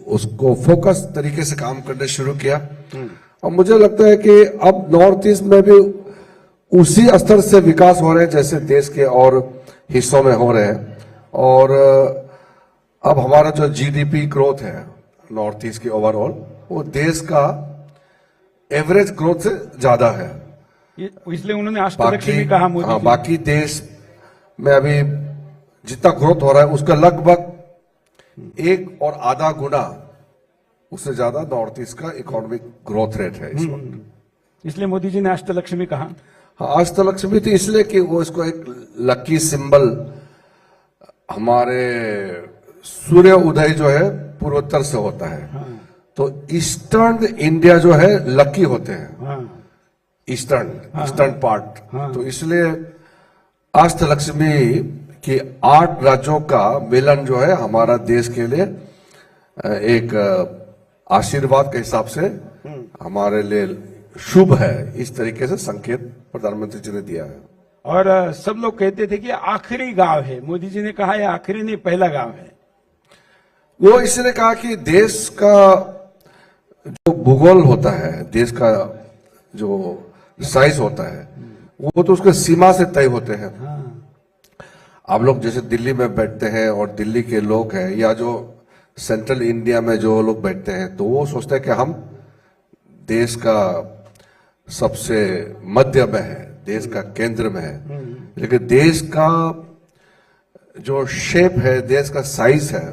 उसको फोकस तरीके से काम करने शुरू किया। और मुझे लगता है कि अब नॉर्थ ईस्ट में भी उसी स्तर से विकास हो रहे हैं जैसे देश के और हिस्सों में हो रहे हैं। और अब हमारा जो जीडीपी ग्रोथ है नॉर्थ ईस्ट की ओवरऑल, वो देश का एवरेज ग्रोथ से ज्यादा है। इसलिए उन्होंने अष्टलक्ष्मी भी कहा मोदी जी। बाकी देश में अभी जितना ग्रोथ हो रहा है उसका लगभग 1.5 गुना उससे ज्यादा नॉर्थ ईस्ट का इकोनॉमिक ग्रोथ रेट है इस वक्त। इसलिए मोदी जी ने अष्टलक्ष्मी कहा। हाँ, अष्टलक्ष्मी थी इसलिए कि वो इसको एक लकी सिंबल, हमारे सूर्य उदय जो है पूर्वोत्तर से होता है। हाँ। तो ईस्टर्न इंडिया जो है लकी होते हैं। हाँ। Eastern part. हाँ। तो इसलिए अष्टलक्ष्मी कि 8 राज्यों का मिलन जो है हमारा देश के लिए एक आशीर्वाद के हिसाब से हमारे लिए शुभ है। इस तरीके से संकेत प्रधानमंत्री जी ने दिया है। और सब लोग कहते थे कि आखिरी गांव है, मोदी जी ने कहा यह आखिरी नहीं पहला गांव है। वो इसने कहा कि देश का जो भूगोल होता है, देश का जो साइज होता है, वो तो उसके सीमा से तय होते हैं। आप लोग जैसे दिल्ली में बैठते हैं और दिल्ली के लोग हैं, या जो सेंट्रल इंडिया में जो लोग बैठते हैं, तो वो सोचते हैं कि हम देश का सबसे मध्य में है, देश का केंद्र में है। लेकिन देश का जो शेप है, देश का साइज है,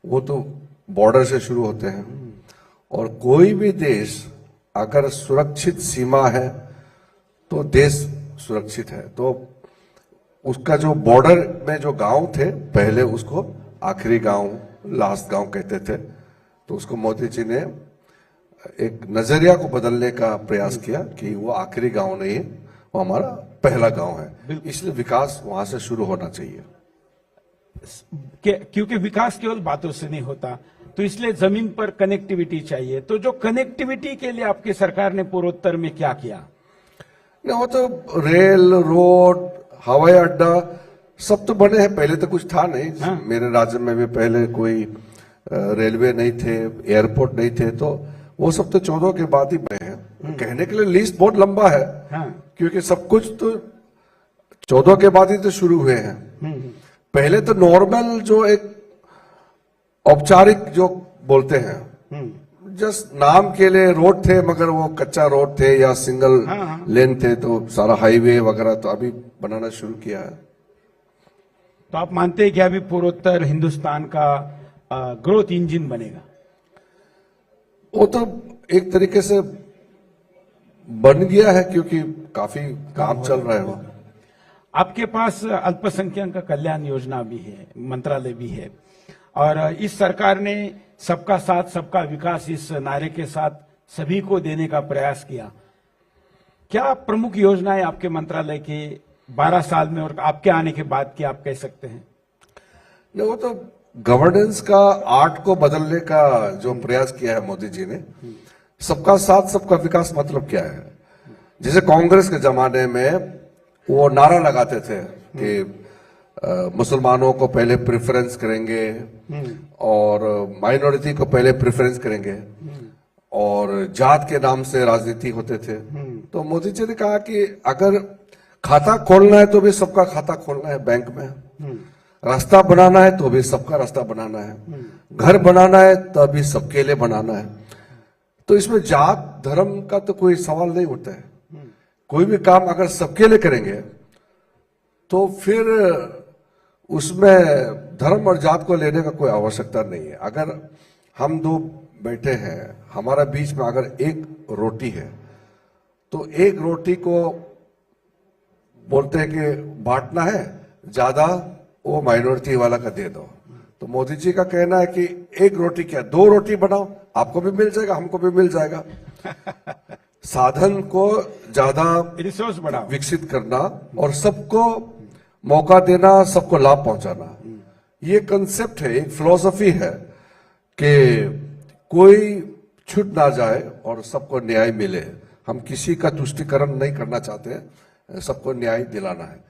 वो तो बॉर्डर से शुरू होते हैं। और कोई भी देश अगर सुरक्षित सीमा है तो देश सुरक्षित है। तो उसका जो बॉर्डर में जो गांव थे, पहले उसको आखिरी गांव, लास्ट गांव कहते थे। तो उसको मोदी जी ने एक नजरिया को बदलने का प्रयास किया कि वो आखिरी गांव नहीं है, वो हमारा पहला गांव है। इसलिए विकास वहां से शुरू होना चाहिए। क्योंकि विकास केवल बातों से नहीं होता, तो इसलिए जमीन पर कनेक्टिविटी चाहिए। तो जो कनेक्टिविटी के लिए आपकी सरकार ने पूर्वोत्तर में क्या किया? नहीं, वो तो रेल, रोड, हवाई अड्डा सब तो बने हैं। पहले तो कुछ था नहीं। हाँ। मेरे राज्य में भी पहले कोई रेलवे नहीं थे, एयरपोर्ट नहीं थे। तो वो सब तो 14 के बाद ही बने हैं। कहने के लिए लिस्ट बहुत लंबा है। हाँ। क्योंकि सब कुछ तो 14 के बाद ही तो शुरू हुए हैं। पहले तो नॉर्मल जो एक औपचारिक जो बोलते हैं, जस्ट नाम के लिए रोड थे, मगर वो कच्चा रोड थे या सिंगल लेन थे। तो सारा हाईवे वगैरह तो अभी बनाना शुरू किया है। तो आप मानते हैं कि अभी पूर्वोत्तर हिंदुस्तान का ग्रोथ इंजन बनेगा? वो तो एक तरीके से बन गया है, क्योंकि काफी काम चल रहा है। वो आपके पास अल्पसंख्यक कल्याण योजना भी है, मंत्रालय भी है, और इस सरकार ने सबका साथ सबका विकास इस नारे के साथ सभी को देने का प्रयास किया। क्या प्रमुख योजनाएं आपके मंत्रालय के 12 साल में और आपके आने के बाद की आप कह सकते हैं? नहीं, वो तो गवर्नेंस का आर्ट को बदलने का जो प्रयास किया है मोदी जी ने। सबका साथ सबका विकास मतलब क्या है? जैसे कांग्रेस के जमाने में वो नारा लगाते थे कि मुसलमानों को पहले प्रेफरेंस करेंगे और माइनॉरिटी को पहले प्रेफरेंस करेंगे, और जात के नाम से राजनीति होते थे। तो मोदी जी ने कहा कि अगर खाता खोलना है तो भी सबका खाता खोलना है बैंक में, रास्ता बनाना है तो भी सबका रास्ता बनाना है, घर बनाना है तो भी सबके लिए बनाना है। तो इसमें जात धर्म का तो कोई सवाल नहीं उठता है। कोई भी काम अगर सबके लिए करेंगे तो फिर उसमें धर्म और जात को लेने का कोई आवश्यकता नहीं है। अगर हम दो बैठे हैं, हमारा बीच में अगर एक रोटी है, तो एक रोटी को बोलते हैं कि बांटना है, ज्यादा वो माइनॉरिटी वाला का दे दो। तो मोदी जी का कहना है कि एक रोटी क्या, 2 रोटी बनाओ, आपको भी मिल जाएगा, हमको भी मिल जाएगा। साधन को ज्यादा रिसोर्स बढ़ाओ, विकसित करना और सबको मौका देना, सबको लाभ पहुंचाना, ये कंसेप्ट है, एक फिलॉसफी है कि कोई छूट ना जाए और सबको न्याय मिले। हम किसी का तुष्टीकरण नहीं करना चाहते हैं, सबको न्याय दिलाना है।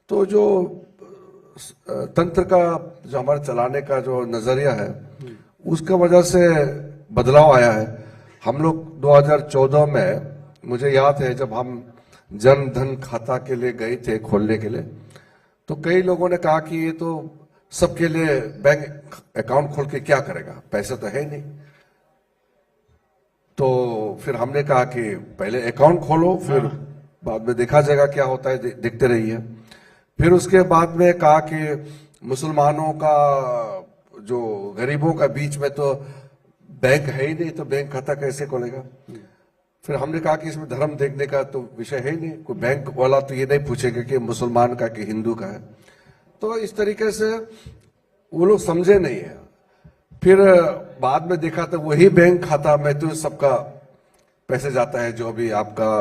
तो जो तंत्र का जो हमारे चलाने का जो नजरिया है, उसका वजह से बदलाव आया है। हम लोग 2014 में, मुझे याद है जब हम जन धन खाता के लिए गए थे खोलने के लिए, तो कई लोगों ने कहा कि ये तो सबके लिए बैंक अकाउंट खोल के क्या करेगा, पैसा तो है नहीं। तो फिर हमने कहा कि पहले अकाउंट खोलो, फिर बाद में देखा जाएगा क्या होता है, देखते रहिए। फिर उसके बाद में कहा कि मुसलमानों का, जो गरीबों का बीच में तो बैंक है ही नहीं, तो बैंक खाता कैसे खोलेगा। फिर हमने कहा कि इसमें धर्म देखने का तो विषय है ही नहीं, कोई बैंक वाला तो ये नहीं पूछेगा कि मुसलमान का कि हिंदू का है। तो इस तरीके से वो लोग समझे नहीं है। फिर बाद में देखा तो वही बैंक खाता में तो सबका पैसे जाता है, जो भी आपका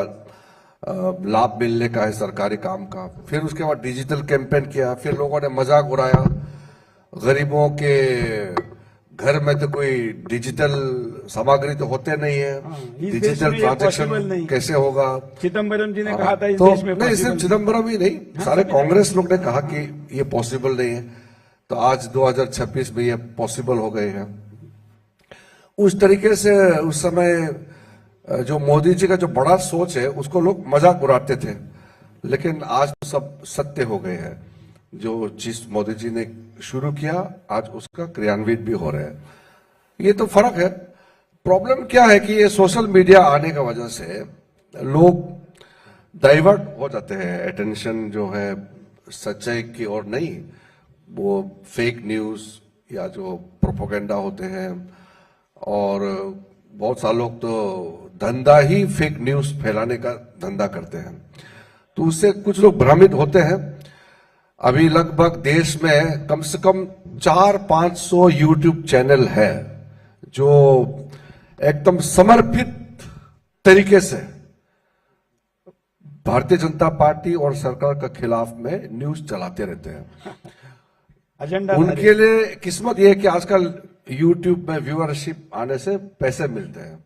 लाभ मिलने का है सरकारी काम का। फिर उसके बाद डिजिटल कैंपेन किया, फिर लोगों ने मजाक उड़ाया, गरीबों के घर में तो कोई डिजिटल सामग्री तो होते नहीं है, इस देश डिजिटल में ये possible ट्रांजैक्शन नहीं। कैसे होगा। चिदम्बरम जी ने कहा था इस तो देश में नहीं, सिर्फ possible चिदम्बरम ही नहीं, सारे कांग्रेस लोग ने कहा कि ये पॉसिबल नहीं है। तो आज 2026 में ये पॉसिबल हो गए हैं। उस तरीके से उस समय जो मोदी जी का जो बड़ा सोच है उसको लोग मजाक उड़ाते थे, लेकिन आज तो सब सत्य हो गए हैं। जो चीज मोदी जी ने शुरू किया आज उसका क्रियान्वित भी हो रहा है। ये तो फर्क है। प्रॉब्लम क्या है कि ये सोशल मीडिया आने का वजह से लोग डाइवर्ट हो जाते हैं, अटेंशन जो है सच्चाई की ओर नहीं, वो फेक न्यूज या जो प्रोपोगेंडा होते हैं। और बहुत सारे लोग तो धंधा ही फेक न्यूज फैलाने का धंधा करते हैं, तो उससे कुछ लोग भ्रमित होते हैं। अभी लगभग देश में कम से कम 400-500 यूट्यूब चैनल है जो एकदम समर्पित तरीके से भारतीय जनता पार्टी और सरकार के खिलाफ में न्यूज चलाते रहते हैं। एजेंडा उनके लिए किस्मत ये है कि आजकल यूट्यूब में व्यूअरशिप आने से पैसे मिलते हैं,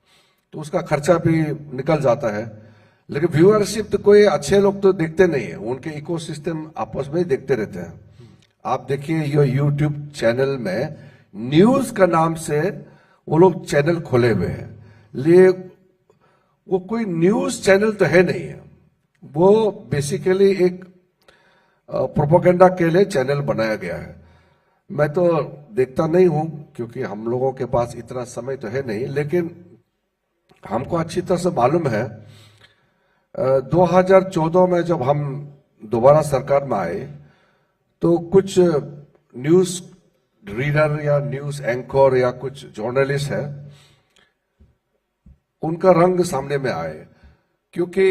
तो उसका खर्चा भी निकल जाता है। लेकिन व्यूअरशिप तो कोई अच्छे लोग तो देखते नहीं है, उनके इकोसिस्टम आपस में ही देखते रहते हैं। आप देखिए ये यूट्यूब चैनल में न्यूज का नाम से वो लोग चैनल खोले हुए हैं, लिए वो कोई न्यूज चैनल तो है नहीं है, वो बेसिकली एक प्रोपेगेंडा के लिए चैनल बनाया गया है। मैं तो देखता नहीं हूं क्योंकि हम लोगों के पास इतना समय तो है नहीं, लेकिन हमको अच्छी तरह से मालूम है 2014 में जब हम दोबारा सरकार में आए तो कुछ न्यूज रीडर या न्यूज एंकर या कुछ जर्नलिस्ट है, उनका रंग सामने में आए, क्योंकि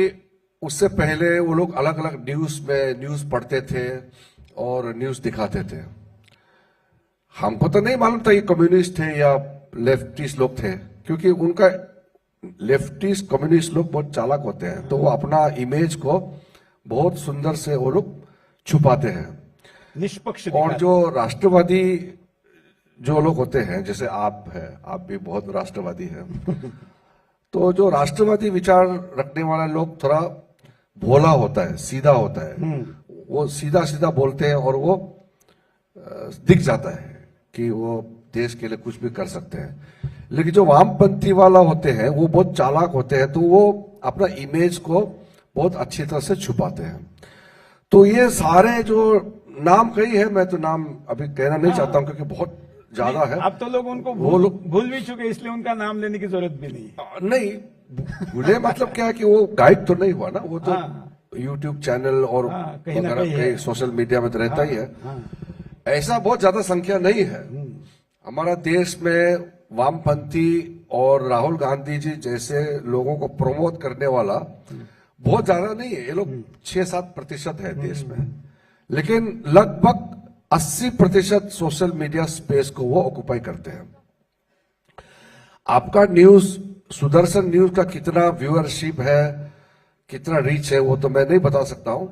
उससे पहले वो लोग अलग अलग न्यूज में न्यूज पढ़ते थे और न्यूज दिखाते थे। हमको तो नहीं मालूम था ये कम्युनिस्ट थे या लेफ्टिस्ट लोग थे, क्योंकि उनका लेफ्टिस्ट कम्युनिस्ट लोग बहुत चालाक होते हैं, तो वो अपना इमेज को बहुत सुंदर से वो लोग छुपाते हैं। निष्पक्ष और जो राष्ट्रवादी जो लोग होते हैं, जैसे आप हैं, आप भी बहुत राष्ट्रवादी हैं तो जो राष्ट्रवादी विचार रखने वाले लोग थोड़ा भोला होता है, सीधा होता है, वो सीधा सीधा बोलते हैं और वो दिख जाता है कि वो देश के लिए कुछ भी कर सकते हैं। लेकिन जो वामपंथी वाला होते हैं वो बहुत चालाक होते हैं, तो वो अपना इमेज को बहुत अच्छी तरह से छुपाते हैं। तो ये सारे जो नाम कई है, मैं तो नाम अभी कहना नहीं चाहता हूं क्योंकि बहुत ज्यादा है। अब तो लोग उनको वो लोग भूल भी चुके, इसलिए उनका नाम लेने की जरूरत भी नहीं। नहीं भूले मतलब क्या है कि वो गायब तो नहीं हुआ ना, वो तो यूट्यूब चैनल और कहीं ना कहीं कहीं सोशल मीडिया में तो रहता ही है। ऐसा बहुत ज्यादा संख्या नहीं है। हमारा देश में वामपंथी और राहुल गांधी जी जैसे लोगों को प्रमोट करने वाला बहुत ज्यादा नहीं है, ये लोग 6-7% है देश में, लेकिन लगभग 80% सोशल मीडिया स्पेस को वो ऑक्युपाई करते हैं। आपका न्यूज, सुदर्शन न्यूज का कितना व्यूअरशिप है, कितना रीच है, वो तो मैं नहीं बता सकता हूं,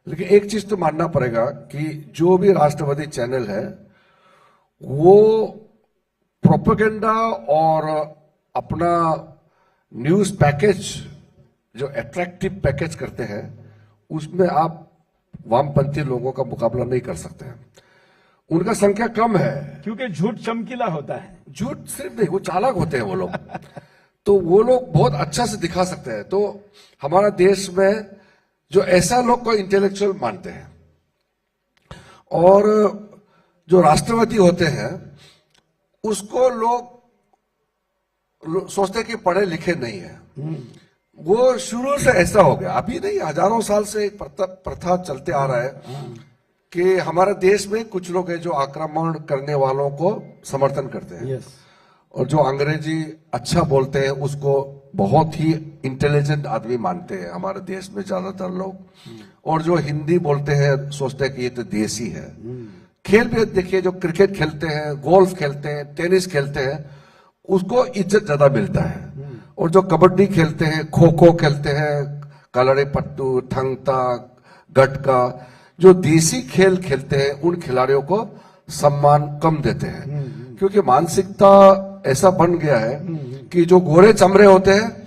लेकिन एक चीज तो मानना पड़ेगा कि जो भी राष्ट्रवादी चैनल है वो प्रोपेगेंडा और अपना न्यूज पैकेज जो अट्रैक्टिव पैकेज करते हैं उसमें आप वामपंथी लोगों का मुकाबला नहीं कर सकते हैं। उनका संख्या कम है। क्योंकि झूठ चमकीला होता है। झूठ सिर्फ नहीं, वो चालाक होते हैं वो लोग। तो वो लोग बहुत अच्छा से दिखा सकते हैं। तो हमारा देश में जो ऐसा लोग को इंटेलेक्चुअल मानते हैं और जो राष्ट्रवादी होते हैं उसको लोग सोचते हैं कि पढ़े लिखे नहीं है। वो शुरू से ऐसा हो गया, अभी नहीं, हजारों साल से एक प्रथा चलते आ रहा है कि हमारे देश में कुछ लोग हैं जो आक्रमण करने वालों को समर्थन करते हैं। यस। और जो अंग्रेजी अच्छा बोलते हैं उसको बहुत ही इंटेलिजेंट आदमी मानते हैं हमारे देश में ज्यादातर लोग। और जो हिंदी बोलते हैं सोचते हैं कि ये तो देसी है। खेल भी देखिए, जो क्रिकेट खेलते हैं, गोल्फ खेलते हैं, टेनिस खेलते हैं, उसको इज्जत ज्यादा मिलता है। और जो कबड्डी खेलते हैं, खो खो खेलते हैं, कलड़ी पट्टू, ठंगता, गटका, जो देसी खेल खेलते हैं उन खिलाड़ियों को सम्मान कम देते हैं। क्योंकि मानसिकता ऐसा बन गया है कि जो गोरे चमड़े होते हैं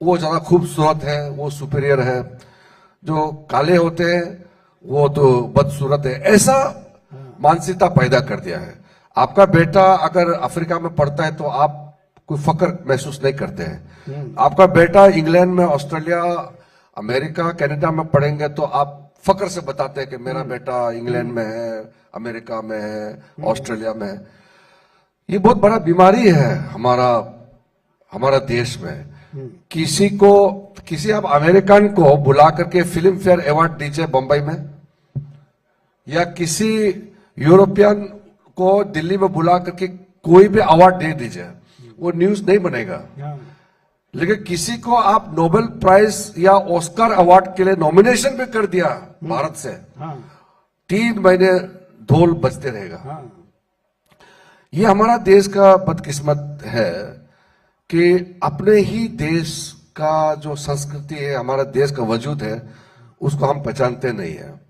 वो ज्यादा खूबसूरत है, वो सुपीरियर है, जो काले होते हैं वो तो बदसूरत है। ऐसा मानसिकता पैदा कर दिया है। आपका बेटा अगर अफ्रीका में पढ़ता है तो आप कोई फक्र महसूस नहीं करते हैं। आपका बेटा इंग्लैंड में, ऑस्ट्रेलिया, अमेरिका, कनाडा में पढ़ेंगे तो आप फक्र से बताते हैं कि मेरा बेटा इंग्लैंड में है, अमेरिका में है, ऑस्ट्रेलिया में है। ये बहुत बड़ा बीमारी है हमारा देश में। किसी आप अमेरिकन को बुला करके फिल्म फेयर अवार्ड दीजिए बंबई में, या किसी यूरोपियन को दिल्ली में बुला करके कोई भी अवार्ड दे दीजिए, वो न्यूज नहीं बनेगा। लेकिन किसी को आप नोबेल प्राइज या ऑस्कर अवार्ड के लिए नॉमिनेशन भी कर दिया भारत से, 3 महीने ढोल बजते रहेगा। ये हमारा देश का बदकिस्मत है कि अपने ही देश का जो संस्कृति है, हमारा देश का वजूद है, उसको हम पहचानते नहीं है।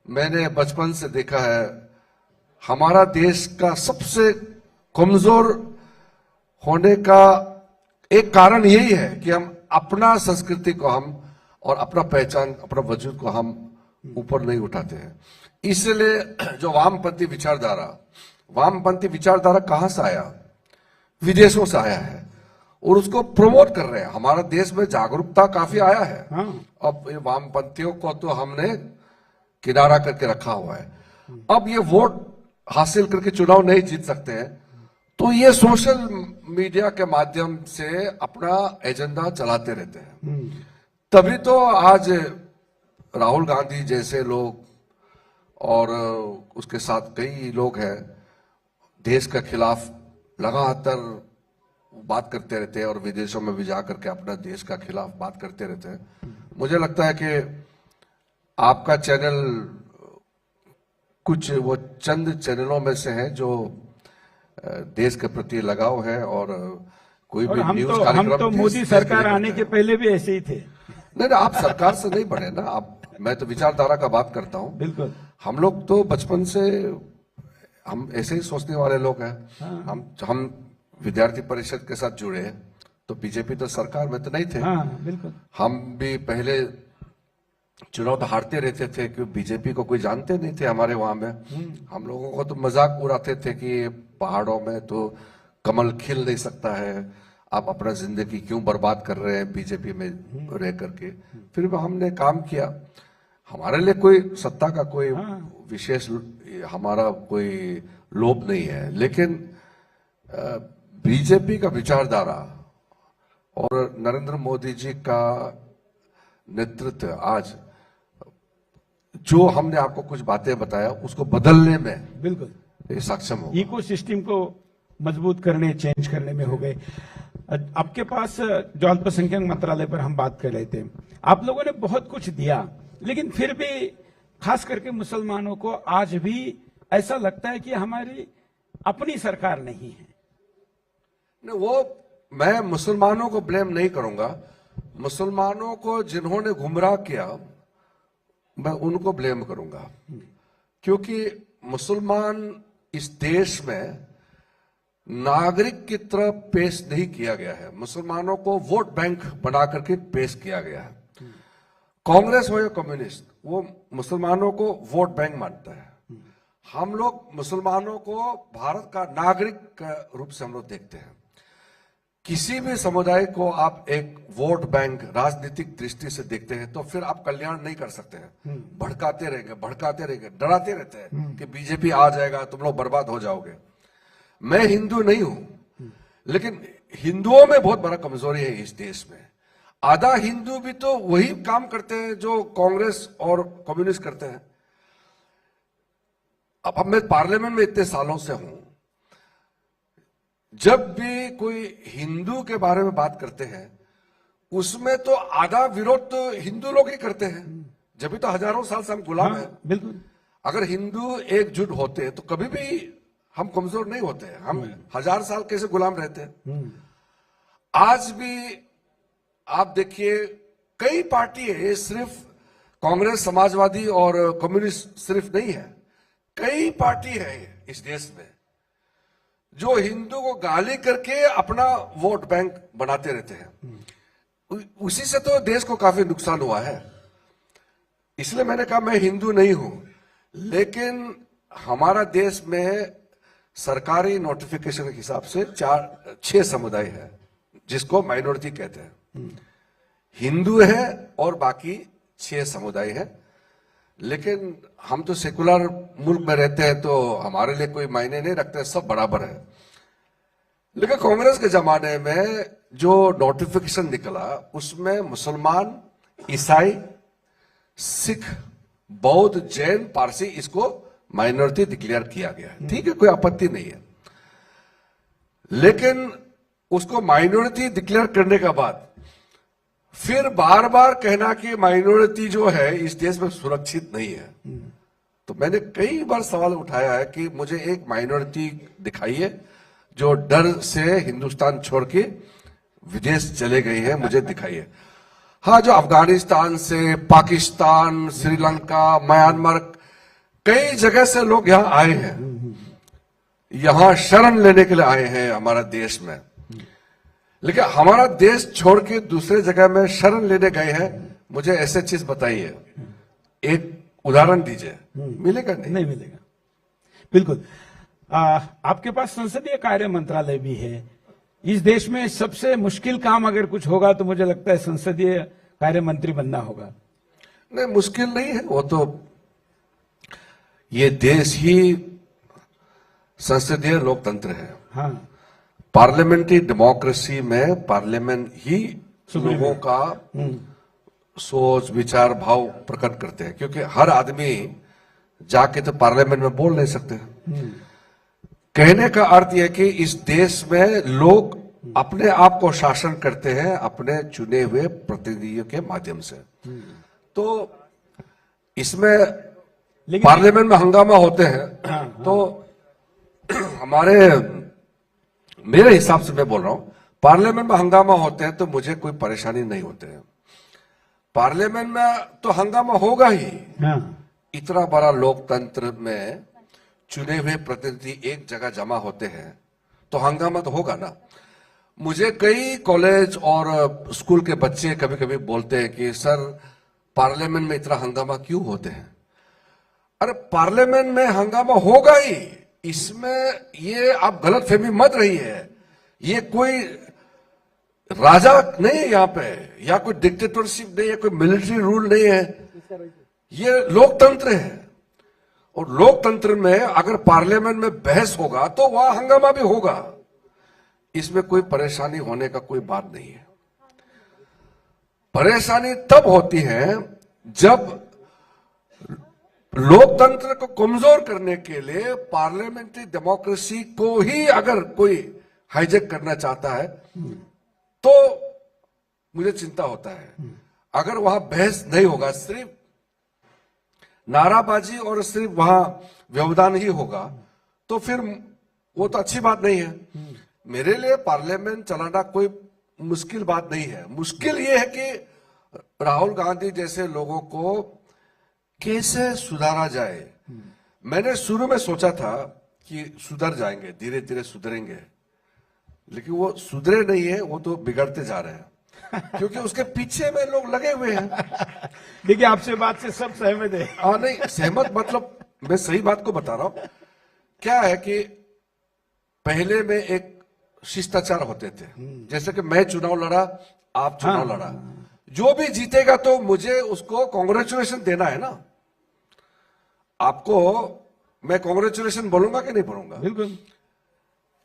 मैंने बचपन से देखा है हमारा देश का सबसे कमजोर होने का एक कारण यही है कि हम अपना संस्कृति को और अपना पहचान, अपना वजूद को हम ऊपर नहीं उठाते हैं। इसलिए जो वामपंथी विचारधारा कहां से आया? विदेशों से आया है और उसको प्रमोट कर रहे हैं। हमारा देश में जागरूकता काफी आया है। अब ये वामपंथियों को तो हमने किनारा करके रखा हुआ है। अब ये वोट हासिल करके चुनाव नहीं जीत सकते हैं तो ये सोशल मीडिया के माध्यम से अपना एजेंडा चलाते रहते हैं। तभी तो आज राहुल गांधी जैसे लोग और उसके साथ कई लोग हैं देश के खिलाफ लगातार बात करते रहते हैं और विदेशों में भी जाकर के अपना देश का खिलाफ बात करते रहते हैं। मुझे लगता है कि आपका चैनल कुछ वो चंद चैनलों में से है जो देश के प्रति लगाव है और कोई भी न्यूज कार्यक्रम। हम तो मोदी सरकार आने के पहले भी ऐसे ही थे। नहीं, आप सरकार से नहीं बने ना। मैं तो विचारधारा का बात करता हूँ। बिल्कुल। हम लोग तो बचपन से हम ऐसे ही सोचने वाले लोग हैं। हम विद्यार्थी परिषद के साथ जुड़े तो बीजेपी तो सरकार में तो नहीं थे। बिल्कुल। हम भी पहले चुनाव तो हारते रहते थे क्योंकि बीजेपी को कोई जानते नहीं थे हमारे वहां में। हम लोगों को तो मजाक उड़ाते थे कि पहाड़ों में तो कमल खिल नहीं सकता है, आप अपना जिंदगी क्यों बर्बाद कर रहे हैं बीजेपी में रह करके। फिर भी हमने काम किया। हमारे लिए कोई सत्ता का कोई विशेष हमारा कोई लोभ नहीं है, लेकिन बीजेपी का विचारधारा और नरेंद्र मोदी जी का नेतृत्व आज जो हमने आपको कुछ बातें बताया उसको बदलने में बिल्कुल सक्षम हो। इको सिस्टम को मजबूत करने, चेंज करने में हो गए। आपके पास जो अल्पसंख्यक मंत्रालय पर हम बात कर रहे थे, आप लोगों ने बहुत कुछ दिया, लेकिन फिर भी खास करके मुसलमानों को आज भी ऐसा लगता है कि हमारी अपनी सरकार नहीं है। वो मैं मुसलमानों को ब्लेम नहीं करूंगा। मुसलमानों को जिन्होंने गुमराह किया मैं उनको ब्लेम करूंगा, क्योंकि मुसलमान इस देश में नागरिक की तरह पेश नहीं किया गया है। मुसलमानों को वोट बैंक बना करके पेश किया गया है। कांग्रेस हो या कम्युनिस्ट, वो मुसलमानों को वोट बैंक मानता है। हम लोग मुसलमानों को भारत का नागरिक का रूप से हम लोग देखते हैं। किसी भी समुदाय को आप एक वोट बैंक राजनीतिक दृष्टि से देखते हैं तो फिर आप कल्याण नहीं कर सकते हैं। भड़काते रहेंगे, डराते रहते हैं कि बीजेपी आ जाएगा, तुम लोग बर्बाद हो जाओगे। मैं हिंदू नहीं हूं, लेकिन हिंदुओं में बहुत बड़ा कमजोरी है इस देश में। आधा हिंदू भी तो वही काम करते हैं जो कांग्रेस और कम्युनिस्ट करते हैं। अब मैं पार्लियामेंट में इतने सालों से हूं, जब भी कोई हिंदू के बारे में बात करते हैं उसमें तो आधा विरोध तो हिंदू लोग ही करते हैं। जब भी तो हजारों साल से हम गुलाम हैं। बिल्कुल। अगर हिंदू एकजुट होते तो कभी भी हम कमजोर नहीं होते। हम 1000 साल कैसे गुलाम रहते हैं। आज भी आप देखिए कई पार्टी है, सिर्फ कांग्रेस, समाजवादी और कम्युनिस्ट सिर्फ नहीं है, कई पार्टी है इस देश में जो हिंदू को गाली करके अपना वोट बैंक बनाते रहते हैं। उसी से तो देश को काफी नुकसान हुआ है। इसलिए मैंने कहा मैं हिंदू नहीं हूं, लेकिन हमारा देश में सरकारी नोटिफिकेशन के हिसाब से 6 समुदाय है जिसको माइनॉरिटी कहते हैं। हिंदू है और बाकी 6 समुदाय है। लेकिन हम तो सेकुलर मुल्क में रहते हैं तो हमारे लिए कोई मायने नहीं रखते, सब बराबर है। लेकिन कांग्रेस के जमाने में जो नोटिफिकेशन निकला उसमें मुसलमान, ईसाई, सिख, बौद्ध, जैन, पारसी इसको माइनॉरिटी डिक्लेयर किया गया है। ठीक है, कोई आपत्ति नहीं है। लेकिन उसको माइनॉरिटी डिक्लेयर करने के बाद फिर बार बार कहना कि माइनॉरिटी जो है इस देश में सुरक्षित नहीं है। तो मैंने कई बार सवाल उठाया है कि मुझे एक माइनॉरिटी दिखाइए जो डर से हिंदुस्तान छोड़ के विदेश चले गई है, मुझे दिखाइए। हाँ, जो अफगानिस्तान से, पाकिस्तान, श्रीलंका, म्यांमार, कई जगह से लोग यहां आए हैं, यहां शरण लेने के लिए आए हैं हमारा देश में। लेकिन हमारा देश छोड़ के दूसरे जगह में शरण लेने गए हैं, मुझे ऐसे चीज बताइए, एक उदाहरण दीजिए। मिलेगा नहीं? नहीं मिलेगा। बिल्कुल। आपके पास संसदीय कार्य मंत्रालय भी है। इस देश में सबसे मुश्किल काम अगर कुछ होगा तो मुझे लगता है संसदीय कार्य मंत्री बनना होगा। नहीं, मुश्किल नहीं है। वो तो ये देश ही संसदीय लोकतंत्र है। हाँ, पार्लियामेंट्री डेमोक्रेसी में पार्लियामेंट ही लोगों का सोच, विचार, भाव प्रकट करते हैं। क्योंकि हर आदमी जाके तो पार्लियामेंट में बोल नहीं सकते हैं। कहने का अर्थ यह कि इस देश में लोग अपने आप को शासन करते हैं अपने चुने हुए प्रतिनिधियों के माध्यम से। तो इसमें पार्लियामेंट में हंगामा होते हैं तो मेरे हिसाब से मैं बोल रहा हूं, पार्लियामेंट में हंगामा होते हैं तो मुझे कोई परेशानी नहीं होते हैं। पार्लियामेंट में तो हंगामा होगा ही। इतना बड़ा लोकतंत्र में चुने हुए प्रतिनिधि एक जगह जमा होते हैं तो हंगामा तो होगा ना। मुझे कई कॉलेज और स्कूल के बच्चे कभी कभी बोलते हैं कि सर पार्लियामेंट में इतना हंगामा क्यों होते हैं। अरे पार्लियामेंट में हंगामा होगा ही, इसमें ये आप गलत फहमी मत रही है। ये कोई राजा नहीं है यहाँ पे, या कोई डिक्टेटरशिप नहीं है, कोई मिलिट्री रूल नहीं है। ये लोकतंत्र है और लोकतंत्र में अगर पार्लियामेंट में बहस होगा तो वहां हंगामा भी होगा। इसमें कोई परेशानी होने का कोई बात नहीं है। परेशानी तब होती है जब लोकतंत्र को कमजोर करने के लिए पार्लियामेंट्री डेमोक्रेसी को ही अगर कोई हाईजैक करना चाहता है तो मुझे चिंता होता है। अगर वहां बहस नहीं होगा, सिर्फ नाराबाजी और सिर्फ वहां व्यवधान ही होगा तो फिर वो तो अच्छी बात नहीं है। मेरे लिए पार्लियामेंट चलाना कोई मुश्किल बात नहीं है। मुश्किल ये है कि राहुल गांधी जैसे लोगों को कैसे सुधारा जाए। मैंने शुरू में सोचा था कि सुधर जाएंगे, धीरे धीरे सुधरेंगे, लेकिन वो सुधरे नहीं है, वो तो बिगड़ते जा रहे हैं क्योंकि उसके पीछे में लोग लगे हुए हैं। देखिए, आपसे बात से सब सहमत है। नहीं, सहमत मतलब मैं सही बात को बता रहा हूं। क्या है कि पहले में एक शिष्टाचार होते थे, जैसे कि मैं चुनाव लड़ा, आप चुनाव लड़ा, जो भी जीतेगा तो मुझे उसको कांग्रेचुलेशन देना है ना। आपको मैं कांग्रेचुलेशन बोलूंगा कि नहीं बोलूंगा? बिल्कुल।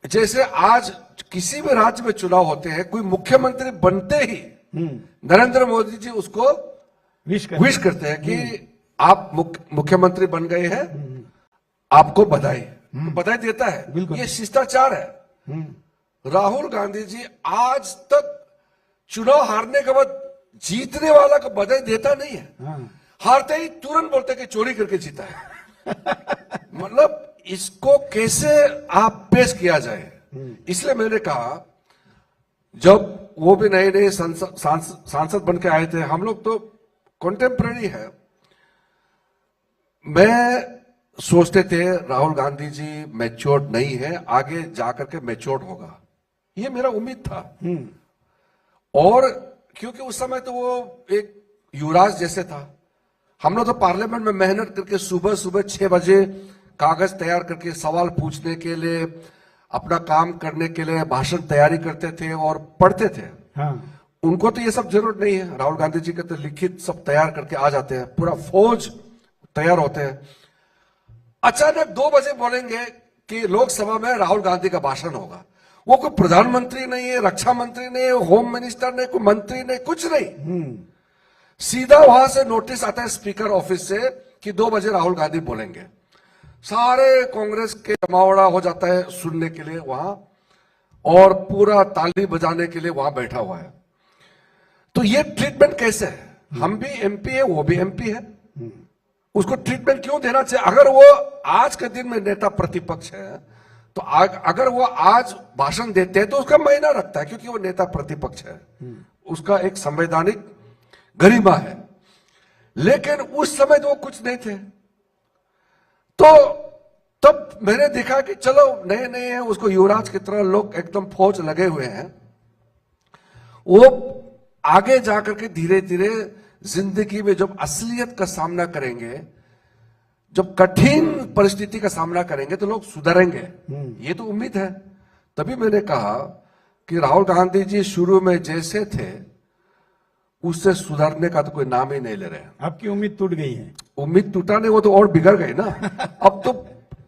जैसे आज किसी भी राज्य में चुनाव होते हैं, कोई मुख्यमंत्री बनते ही नरेंद्र मोदी जी उसको विश करते हैं कि आप मुख्यमंत्री बन गए हैं, आपको बधाई। तो बधाई देता है, ये शिष्टाचार है। राहुल गांधी जी आज तक चुनाव हारने के बाद जीतने वाला को बधाई देता नहीं है। हारते ही तुरंत बोलते कि चोरी करके जीता है। मतलब इसको कैसे आप पेश किया जाए, इसलिए मैंने कहा, जब वो भी नए नए सांसद बन के आए थे, हम लोग तो कॉन्टेम्पररी है, मैं सोचते थे राहुल गांधी जी मैच्योर्ड नहीं है, आगे जाकर के मैच्योर्ड होगा, ये मेरा उम्मीद था। और क्योंकि उस समय तो वो एक युवराज जैसे था। हम लोग तो पार्लियामेंट में मेहनत करके सुबह सुबह 6 बजे कागज तैयार करके सवाल पूछने के लिए, अपना काम करने के लिए भाषण तैयारी करते थे और पढ़ते थे। उनको तो ये सब जरूरत नहीं है। राहुल गांधी जी के तो लिखित सब तैयार करके आ जाते हैं, पूरा फौज तैयार होते हैं। अचानक 2 बजे बोलेंगे कि लोकसभा में राहुल गांधी का भाषण होगा। वो कोई प्रधानमंत्री नहीं है, रक्षा मंत्री नहीं है, होम मिनिस्टर नहीं, कोई मंत्री नहीं, कुछ नहीं। सीधा वहां से नोटिस आता है स्पीकर ऑफिस से कि 2 बजे राहुल गांधी बोलेंगे। सारे कांग्रेस के जमावड़ा हो जाता है सुनने के लिए वहां, और पूरा ताली बजाने के लिए वहां बैठा हुआ है। तो ये ट्रीटमेंट कैसे है? हम भी एमपी है, वो भी एमपी है, उसको ट्रीटमेंट क्यों देना चाहिए? अगर वो आज के दिन में नेता प्रतिपक्ष है, तो अगर वो आज भाषण देते हैं तो उसका मायना रखता है, क्योंकि वो नेता प्रतिपक्ष है, उसका एक संवैधानिक गरिमा है। लेकिन उस समय तो वो कुछ नहीं थे। तो तब मैंने देखा कि चलो नए नए हैं, उसको युवराज की तरह लोग एकदम फौज लगे हुए हैं। वो आगे जाकर के धीरे धीरे जिंदगी में जब असलियत का सामना करेंगे, जब कठिन परिस्थिति का सामना करेंगे, तो लोग सुधरेंगे, ये तो उम्मीद है। तभी मैंने कहा कि राहुल गांधी जी शुरू में जैसे थे उससे सुधरने का तो कोई नाम ही नहीं ले रहे। आपकी उम्मीद टूट गई है? उम्मीद टूटा नहीं, वो तो और बिगड़ गई ना। अब तो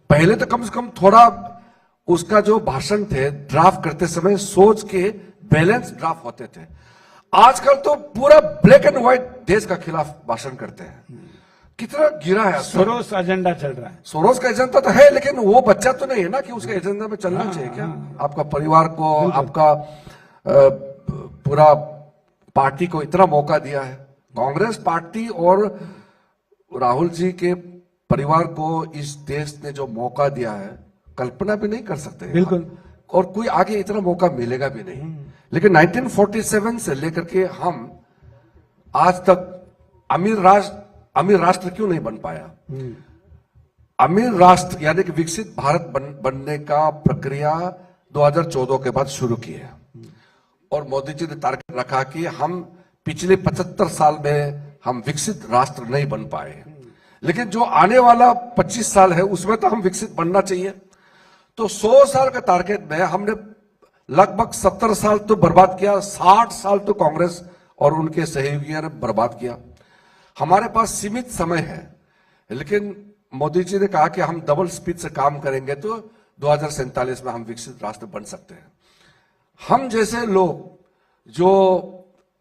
पहले तो कम से कम थोड़ा उसका जो भाषण थे ड्राफ्ट करते समय सोच के बैलेंस ड्राफ्ट होते थे। आजकल तो पूरा ब्लैक एंड व्हाइट देश का खिलाफ भाषण करते हैं। कितना गिरा है। सोरोस एजेंडा चल रहा है। सोरोस का एजेंडा तो है, लेकिन वो बच्चा तो नहीं है ना कि उसके एजेंडा में चलना चाहिए क्या? आपका परिवार को, आपका पूरा पार्टी को इतना मौका दिया है कांग्रेस पार्टी, और राहुल जी के परिवार को इस देश ने जो मौका दिया है, कल्पना भी नहीं कर सकते। बिल्कुल। और कोई आगे इतना मौका मिलेगा भी नहीं। लेकिन 1947 से लेकर के हम आज तक अमीर राष्ट्र क्यों नहीं बन पाया? अमीर राष्ट्र यानी कि विकसित भारत बनने का प्रक्रिया 2014 के बाद शुरू की है। और मोदी जी ने टारगेट रखा कि हम पिछले 75 साल में हम विकसित राष्ट्र नहीं बन पाए, लेकिन जो आने वाला 25 साल है उसमें तो हम विकसित बनना चाहिए। तो 100 साल का टारगेट में हमने लगभग 70 साल तो बर्बाद किया, 60 साल तो कांग्रेस और उनके सहयोगियों ने बर्बाद किया। हमारे पास सीमित समय है, लेकिन मोदी जी ने कहा कि हम डबल स्पीड से काम करेंगे तो 2047 में हम विकसित राष्ट्र बन सकते हैं। हम जैसे लोग जो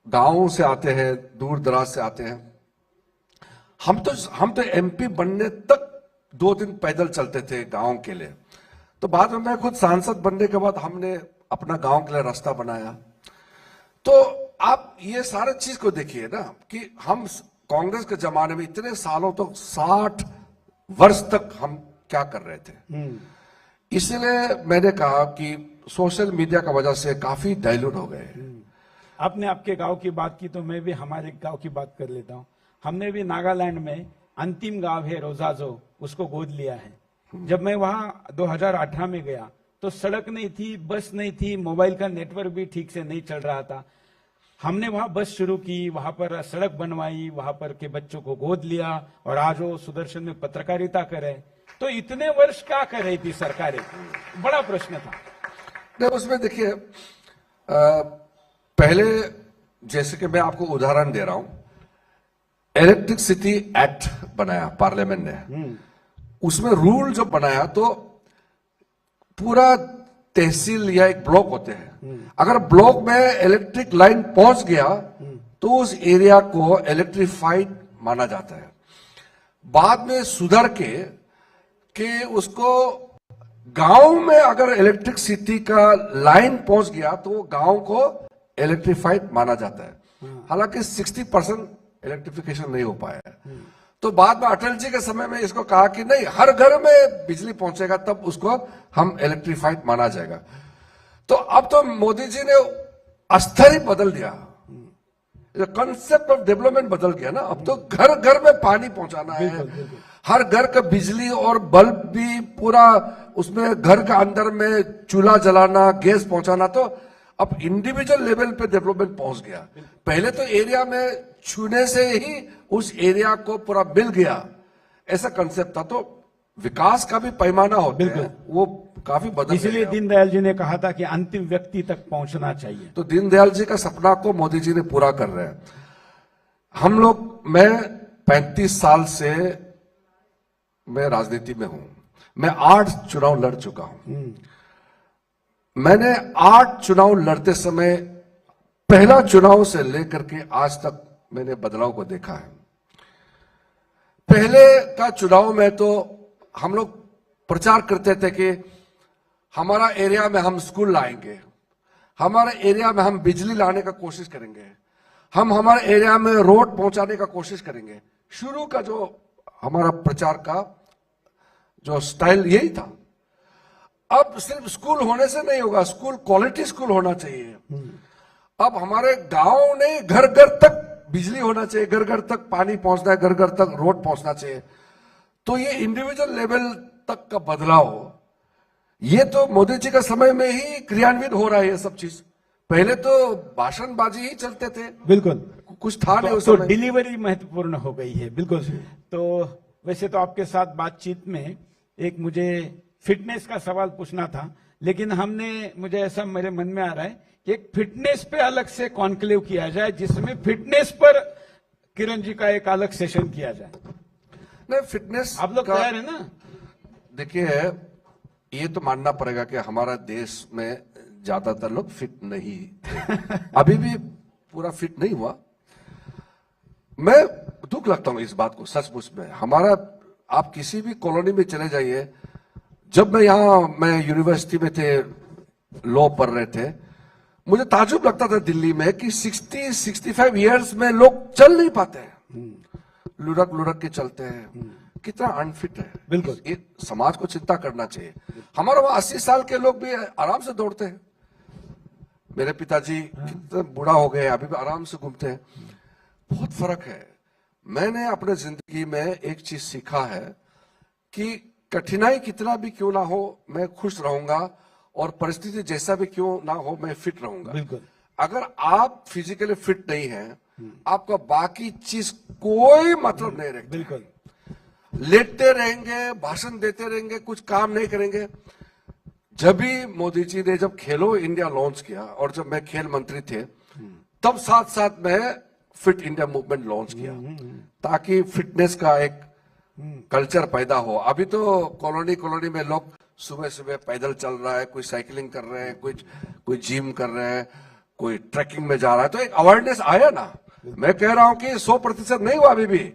गांवों से आते हैं, दूर दराज से आते हैं, हम तो एमपी बनने तक 2 दिन पैदल चलते थे गांव के लिए। तो बाद में मैं खुद सांसद बनने के बाद हमने अपना गांव के लिए रास्ता बनाया। तो आप ये सारे चीज को देखिए ना कि हम कांग्रेस के जमाने में इतने सालों तक 60 वर्ष तक हम क्या कर रहे थे। इसलिए मैंने कहा कि सोशल मीडिया का वजह से काफी डाइल्यूट हो गए। आपने आपके गांव की बात की तो मैं भी हमारे गांव की बात कर लेता हूं। हमने भी नागालैंड में अंतिम गांव है रोजाजो, उसको गोद लिया है। जब मैं वहां 2018 में गया तो सड़क नहीं थी, बस नहीं थी, मोबाइल का नेटवर्क भी ठीक से नहीं चल रहा था। हमने वहां बस शुरू की, वहां पर सड़क बनवाई, वहां पर के बच्चों को गोद लिया और आज वो सुदर्शन में पत्रकारिता करे। तो इतने वर्ष क्या कर रही थी सरकारें, बड़ा प्रश्न था। नहीं, उसमें देखिए पहले जैसे कि मैं आपको उदाहरण दे रहा हूं, इलेक्ट्रिसिटी एक्ट बनाया पार्लियामेंट ने, उसमें रूल जब बनाया तो पूरा तहसील या एक ब्लॉक होते हैं, अगर ब्लॉक में इलेक्ट्रिक लाइन पहुंच गया तो उस एरिया को इलेक्ट्रीफाइड माना जाता है। बाद में सुधर के उसको गांव में अगर इलेक्ट्रिसिटी का लाइन पहुंच गया तो वो गांव को इलेक्ट्रीफाइड माना जाता है। हालांकि 60% इलेक्ट्रिफिकेशन नहीं हो पाया है। तो बाद में अटल जी के समय में इसको कहा कि नहीं, हर घर में बिजली पहुंचेगा तब उसको हम इलेक्ट्रीफाइड माना जाएगा। तो अब तो मोदी जी ने स्तर ही बदल दिया, कंसेप्ट ऑफ डेवलपमेंट बदल गया ना। अब तो घर घर में पानी पहुंचाना है, हर घर का बिजली और बल्ब भी पूरा उसमें, घर के अंदर में चूल्हा जलाना, गैस पहुंचाना। तो अब इंडिविजुअल लेवल पे डेवलपमेंट पहुंच गया। पहले तो एरिया में छूने से ही उस एरिया को पूरा मिल गया, ऐसा कंसेप्ट था। तो विकास का भी पैमाना होता है, वो काफी बदल इसलिए गया। दीनदयाल जी ने कहा था कि अंतिम व्यक्ति तक पहुंचना चाहिए। तो दीनदयाल जी का सपना को मोदी जी ने पूरा कर रहे हैं। हम लोग, मैं 35 साल से मैं राजनीति में हूं, मैं 8 चुनाव लड़ चुका हूं। मैंने 8 चुनाव लड़ते समय पहला चुनाव से लेकर के आज तक मैंने बदलाव को देखा है। पहले का चुनाव में तो हम लोग प्रचार करते थे कि हमारा एरिया में हम स्कूल लाएंगे, हमारे एरिया में हम बिजली लाने का कोशिश करेंगे, हम हमारे एरिया में रोड पहुंचाने का कोशिश करेंगे। शुरू का जो हमारा प्रचार का जो स्टाइल यही था। अब सिर्फ स्कूल होने से नहीं होगा, स्कूल क्वालिटी स्कूल होना चाहिए। अब हमारे गांव नहीं, घर घर तक बिजली होना चाहिए, घर घर तक पानी पहुंचना है, घर घर तक रोड पहुंचना चाहिए। तो ये इंडिविजुअल लेवल तक का बदलाव, ये तो मोदी जी के समय में ही क्रियान्वित हो रहा है ये सब चीज। पहले तो भाषणबाजी ही चलते थे, बिल्कुल, कुछ था नहीं उस तो समय। डिलीवरी महत्वपूर्ण हो गई है। बिल्कुल। तो वैसे तो आपके साथ बातचीत में एक मुझे फिटनेस का सवाल पूछना था, लेकिन हमने, मुझे ऐसा मेरे मन में आ रहा है कि एक फिटनेस पे अलग से कॉन्क्लेव किया जाए, जिसमें फिटनेस पर किरण जी का एक अलग सेशन किया जाए। नहीं, फिटनेस आप लोग तैयार है ना? देखिए, ये तो मानना पड़ेगा कि हमारा देश में ज्यादातर लोग फिट नहीं थे। अभी भी पूरा फिट नहीं हुआ। मैं दुख लगता हूं इस बात को, सचमुच में। हमारा, आप किसी भी कॉलोनी में चले जाइए, जब मैं यूनिवर्सिटी में थे, लॉ पढ़ रहे थे, मुझे ताजुब लगता था दिल्ली में कि 60-65 इयर्स में लोग चल नहीं पाते हैं, लुढ़क लुढ़क के चलते हैं। कितना अनफिट है। बिल्कुल, ये समाज को चिंता करना चाहिए। हमारे वहां 80 साल के लोग भी आराम से दौड़ते हैं। मेरे पिताजी कितना बूढ़ा हो गए, अभी भी आराम से घूमते हैं। बहुत फर्क है। मैंने अपने जिंदगी में एक चीज सीखा है कि कठिनाई कितना भी क्यों ना हो, मैं खुश रहूंगा, और परिस्थिति जैसा भी क्यों ना हो, मैं फिट रहूंगा। बिल्कुल। अगर आप फिजिकली फिट नहीं हैं, आपका बाकी चीज कोई मतलब नहीं रखता। बिल्कुल। लेटते रहेंगे, भाषण देते रहेंगे, कुछ काम नहीं करेंगे। जब भी मोदी जी ने जब खेलो इंडिया लॉन्च किया, और जब मैं खेल मंत्री थे, तब साथ साथ में फिट इंडिया मूवमेंट लॉन्च किया, ताकि फिटनेस का एक कल्चर पैदा हो। अभी तो कॉलोनी में लोग सुबह सुबह पैदल चल रहा है, कोई साइकिलिंग कर रहे हैं, कोई जिम कर रहे हैं, कोई ट्रैकिंग में जा रहा है। तो एक अवेयरनेस आया ना। मैं कह रहा हूं कि 100% नहीं हुआ अभी भी,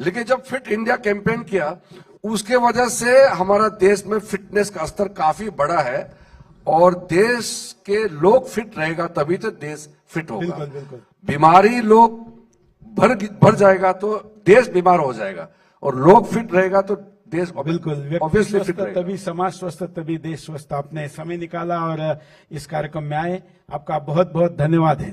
लेकिन जब फिट इंडिया कैंपेन किया, उसके वजह से हमारा देश में फिटनेस का स्तर काफी बढ़ा है। और देश के लोग फिट रहेगा तभी तो देश फिट होगा। बिल्कुल, बिल्कुल। बीमारी लोग भर जाएगा तो देश बीमार हो जाएगा, और लोग फिट रहेगा तो देश बिल्कुल, व्यक्ति ऑब्वियसली स्वस्थ फिट रहेगा। तभी समाज स्वस्थ, तभी देश स्वस्थ। आपने समय निकाला और इस कार्यक्रम में आए, आपका बहुत बहुत धन्यवाद है।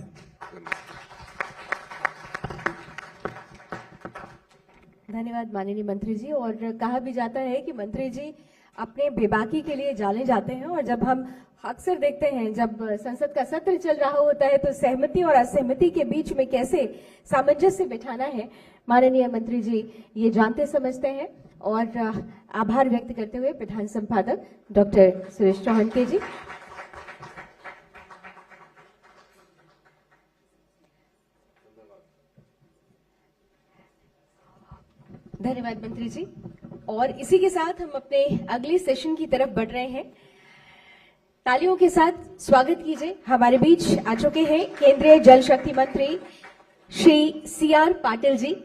धन्यवाद माननीय मंत्री जी। और कहा भी जाता है कि मंत्री जी अपने बेबाकी के लिए जाने जाते हैं, और जब हम अक्सर देखते हैं जब संसद का सत्र चल रहा होता है तो सहमति और असहमति के बीच में कैसे सामंजस्य बिठाना है, माननीय मंत्री जी ये जानते समझते हैं। और आभार व्यक्त करते हुए प्रधान संपादक डॉक्टर सुरेश चौहान के जी। धन्यवाद मंत्री जी। और इसी के साथ हम अपने अगले सेशन की तरफ बढ़ रहे हैं। तालियों के साथ स्वागत कीजिए। हमारे बीच आ चुके हैं केंद्रीय जल शक्ति मंत्री श्री CR पाटिल जी।